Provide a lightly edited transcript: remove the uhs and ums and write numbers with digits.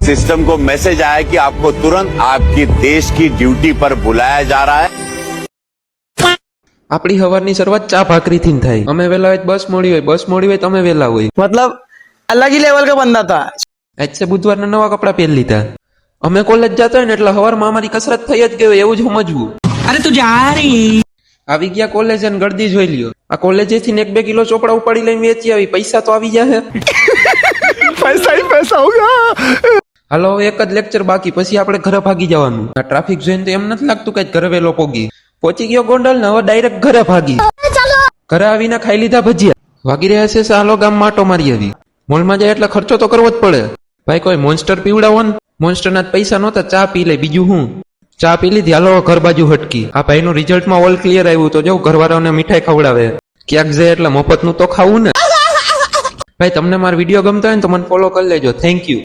System को message आया कि आपको तुरंत आपकी देश की ड्यूटी पर बुलाया जा रहा है। આપણી સવારની શરૂઆત ચા ભાખરીથી જ થાય. અમે વેલા હોય તો બસ મોડી હોય તો અમે વેલા હોય. मतलब अलग ही लेवल का बंदा था। આજ છે બુધવારના નવા કપડા પહેરી લીધા. અમે કોલેજ જતા હોય ને એટલે સવારમાં અમારી કસરત થઈ જ ગઈ હોય એવું જ સમજવું. अरे तू जा रही આવી ગયા કોલેજ અને ગળદી જોઈ લ્યો. આ કોલેજેથી 1-2 કિલો ચોપડા ઉપાડી લઈને વેચી આવી. પૈસા તો આવી જાય. पैसा ही पैसा होगा। હાલો એક જ લેક્ચર બાકી પછી આપણે ઘરે ભાગી જવાનું. આ ટ્રાફિક જોઈને તો એમ નથી લાગતું કે ઘરે વેલો પહોંચી ગયો ગોંડલ ને હવે ડાયરેક્ટ ઘરે ભાગી. ઘરે આવીને ખાઈ લીધા ભજીયા. વાગી રહ્યા છે સાલો ગામ માટો મારી આવી. મોલમાં જાય એટલે ખર્ચો તો કરવો જ પડે. ભાઈ કોઈ મોન્સ્ટર પીવડાવો ને. મોન્સ્ટરના પૈસા નહોતા, ચા પી લે બીજું હું. ચા પી લીધી, હાલો ઘર બાજુ હટકી. આ ભાઈનું રિઝલ્ટમાં ઓલ ક્લિયર આવ્યું તો જો ઘરવાળાઓને મીઠાઈ ખવડાવે. ક્યાંક જાય એટલે મફતનું તો ખાવું ને. ભાઈ તમને મારો વિડીયો ગમતો હોય ને તો મને ફોલો કરી લેજો. Thank you.